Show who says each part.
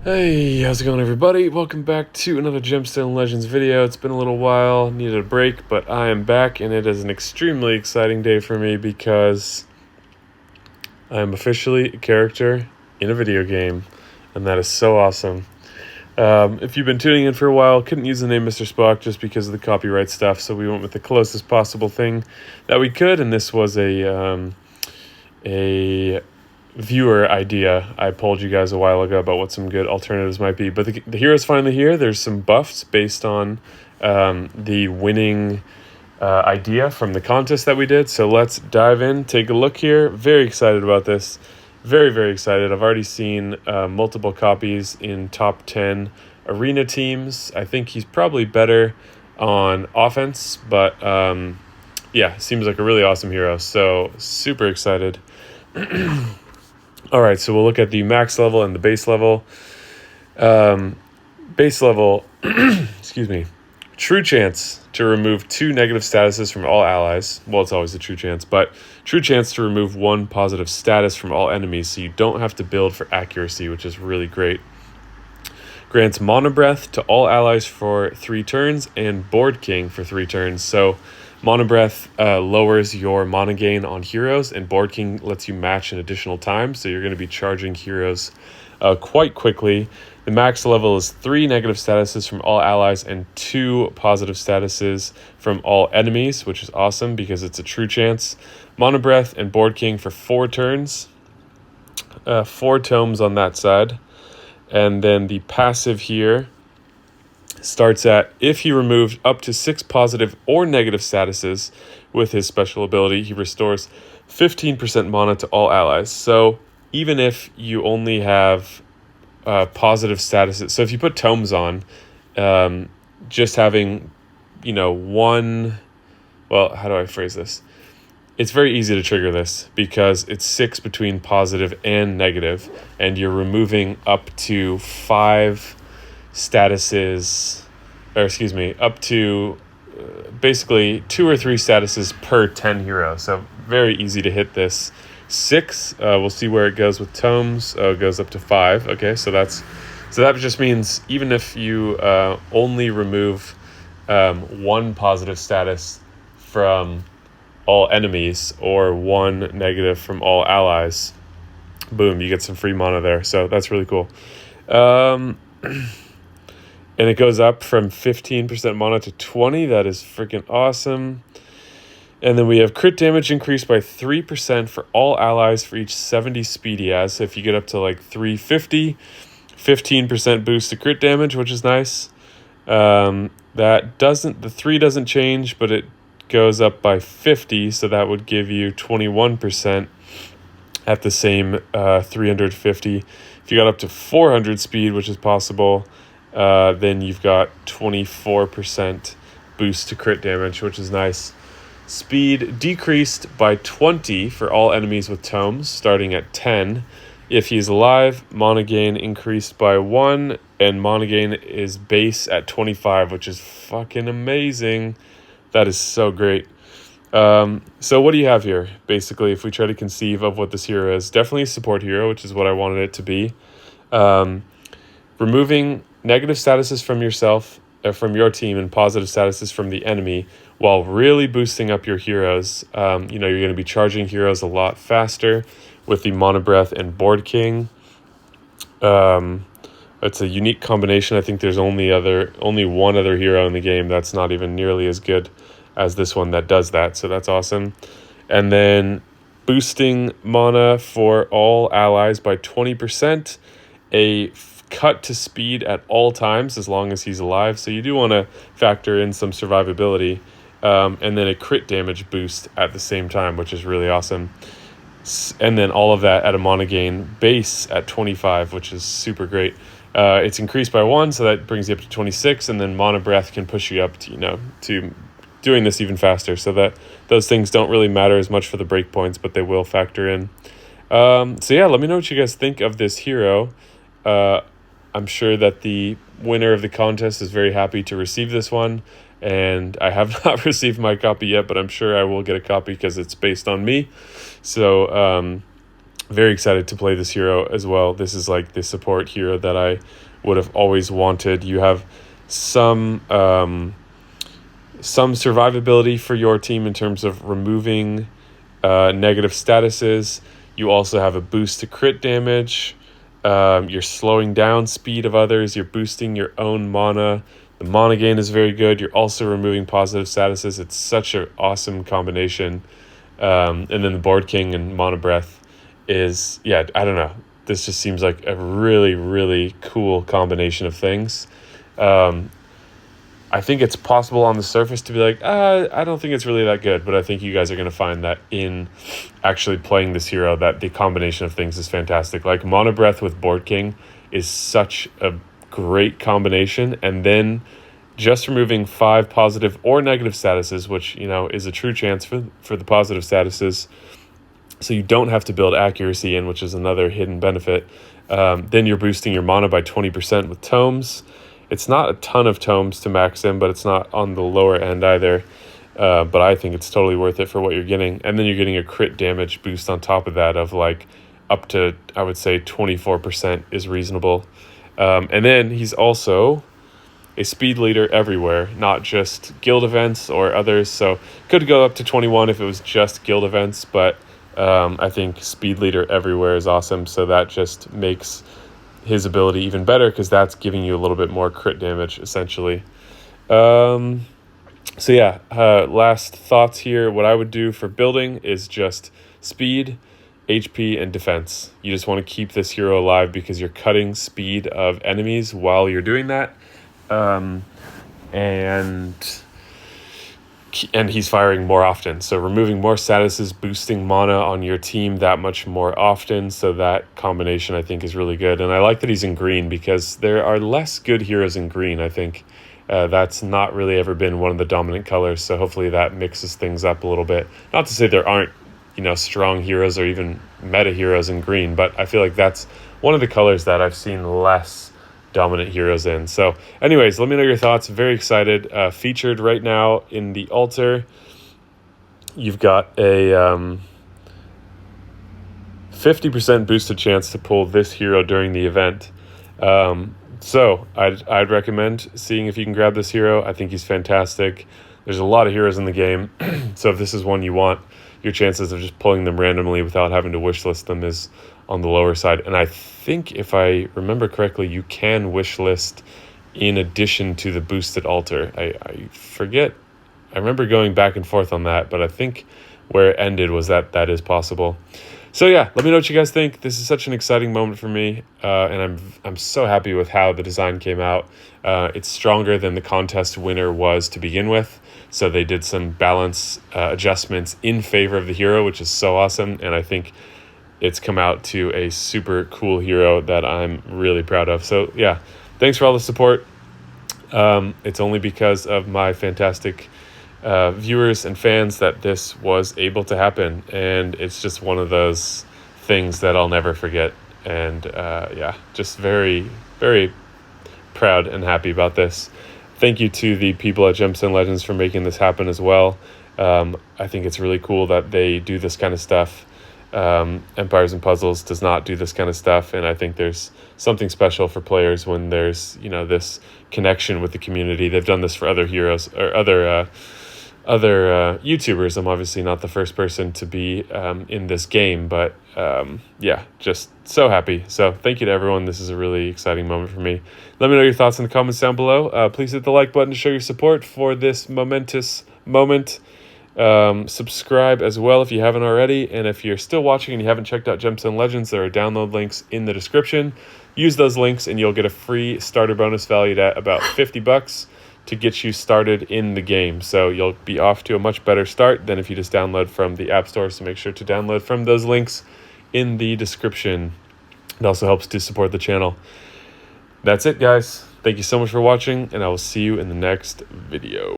Speaker 1: Hey, how's it going, everybody? Welcome back to another Gemstone Legends video. It's been a little while, needed a break, but I am back, and it is an extremely exciting day for me because I am officially a character in a video game, and that is so awesome. If you've been tuning in for a while, couldn't use the name Mr. Spock just because of the copyright stuff, so we went with the closest possible thing that we could, and this was a viewer idea. I told you guys a while ago about what some good alternatives might be, but the hero's finally here. There's some buffs based on the winning idea from the contest that we did, so let's dive in, take a look here. Very excited about this. Very excited. I've already seen multiple copies in top 10 arena teams. I think he's probably better on offense, but yeah, seems like a really awesome hero, so super excited. All right, so we'll look at the max level and the base level. Base level, excuse me, true chance to remove 2 negative statuses from all allies. Well, it's always a true chance, but true chance to remove 1 positive status from all enemies, so you don't have to build for accuracy, which is really great. Grants Mana Breath to all allies for 3 turns and Board King for 3 turns. So Mana Breath lowers your mana gain on heroes, and Board King lets you match an additional time, so you're going to be charging heroes quite quickly. The max level is 3 negative statuses from all allies and 2 positive statuses from all enemies, which is awesome because it's a true chance. Mana Breath and Board King for 4 turns. 4 tomes on that side. And then the passive here starts at, if he removed up to 6 positive or negative statuses with his special ability, he restores 15% mana to all allies. So even if you only have positive statuses, so if you put tomes on, just having, one, well, how do I phrase this? It's very easy to trigger this because it's 6 between positive and negative, and you're removing up to 5 statuses, or excuse me, up to basically 2 or 3 statuses per 10 heroes. So very easy to hit this. 6, we'll see where it goes with tomes. It goes up to 5. Okay, so that just means even if you only remove 1 positive status from all enemies or 1 negative from all allies, boom, you get some free mana there. So that's really cool. And it goes up from 15% mana to 20. That is freaking awesome. And then we have crit damage increased by 3% for all allies for each 70 speed he has. So if you get up to like 350, 15% boost to crit damage, which is nice. The 3 doesn't change, but it goes up by 50, so that would give you 21% at the same 350. If you got up to 400 speed, which is possible, then you've got 24% boost to crit damage, which is nice. Speed decreased by 20 for all enemies with tomes, starting at 10. If he's alive, mana gain increased by 1, and mana gain is base at 25, which is fucking amazing. That is so great. So what do you have here? Basically, if we try to conceive of what this hero is, definitely a support hero, which is what I wanted it to be. Removing negative statuses from yourself, from your team, and positive statuses from the enemy, while really boosting up your heroes. You're going to be charging heroes a lot faster with the Mana Breath and Board King. It's a unique combination. I think there's only one other hero in the game that's not even nearly as good as this one that does that, so that's awesome. And then boosting mana for all allies by 20%, a cut to speed at all times as long as he's alive, so you do want to factor in some survivability, and then a crit damage boost at the same time, which is really awesome. And then all of that at a mana gain base at 25, which is super great. It's increased by 1, so that brings you up to 26, and then Mana Breath can push you up to, to doing this even faster, so that those things don't really matter as much for the breakpoints, but they will factor in. So yeah, let me know what you guys think of this hero. I'm sure that the winner of the contest is very happy to receive this one, and I have not received my copy yet, but I'm sure I will get a copy because it's based on me. So Very excited to play this hero as well. This is like the support hero that I would have always wanted. You have some survivability for your team in terms of removing negative statuses. You also have a boost to crit damage. You're slowing down speed of others. You're boosting your own mana. The mana gain is very good. You're also removing positive statuses. It's such an awesome combination. And then the Board King and Mana Breath is, yeah, I don't know. This just seems like a really, really cool combination of things. I think it's possible on the surface to be like, I don't think it's really that good, but I think you guys are going to find that in actually playing this hero, that the combination of things is fantastic. Like Mana Breath with Board King is such a great combination, and then just removing 5 positive or negative statuses, which, you know, is a true chance for the positive statuses, so you don't have to build accuracy in, which is another hidden benefit. Then you're boosting your mana by 20% with tomes. It's not a ton of tomes to max in, but it's not on the lower end either. But I think it's totally worth it for what you're getting. And then you're getting a crit damage boost on top of that of like up to, I would say 24% is reasonable. And then he's also a speed leader everywhere, not just guild events or others. So could go up to 21 if it was just guild events, but I think speed leader everywhere is awesome. So that just makes his ability even better, because that's giving you a little bit more crit damage essentially. So yeah, last thoughts here. What I would do for building is just speed, HP, and defense. You just want to keep this hero alive because you're cutting speed of enemies while you're doing that. And he's firing more often, so removing more statuses, boosting mana on your team that much more often. So that combination I think is really good, and I like that he's in green because there are less good heroes in green. I think that's not really ever been one of the dominant colors, so hopefully that mixes things up a little bit. Not to say there aren't, you know, strong heroes or even meta heroes in green, but I feel like that's one of the colors that I've seen less dominant heroes in. So anyways, let me know your thoughts. Very excited. Featured right now in the altar, you've got a 50% boosted chance to pull this hero during the event. So I'd recommend seeing if you can grab this hero. I think he's fantastic. There's a lot of heroes in the game, so if this is one you want, your chances of just pulling them randomly without having to wishlist them is on the lower side. And I think, if I remember correctly, you can wishlist in addition to the boosted altar. I forget. I remember going back and forth on that, but I think where it ended was that is possible. So yeah, let me know what you guys think. This is such an exciting moment for me, and I'm so happy with how the design came out. It's stronger than the contest winner was to begin with, so they did some balance adjustments in favor of the hero, which is so awesome, and I think it's come out to a super cool hero that I'm really proud of. So yeah, thanks for all the support. It's only because of my fantastic viewers and fans that this was able to happen, and it's just one of those things that I'll never forget. And yeah, just very, very proud and happy about this. Thank you to the people at Gemstone Legends for making this happen as well. I think it's really cool that they do this kind of stuff. Empires and Puzzles does not do this kind of stuff, and I think there's something special for players when there's, you know, this connection with the community. They've done this for other heroes or other YouTubers. I'm obviously not the first person to be in this game, but yeah, just so happy. So thank you to everyone. This is a really exciting moment for me. Let me know your thoughts in the comments down below. Please hit the like button to show your support for this momentous moment. Subscribe as well if you haven't already, and if you're still watching and you haven't checked out Gemstone Legends, there are download links in the description. Use those links and you'll get a free starter bonus valued at about $50 to get you started in the game. So you'll be off to a much better start than if you just download from the App Store. So make sure to download from those links in the description. It also helps to support the channel. That's it, guys. Thank you so much for watching, and I will see you in the next video.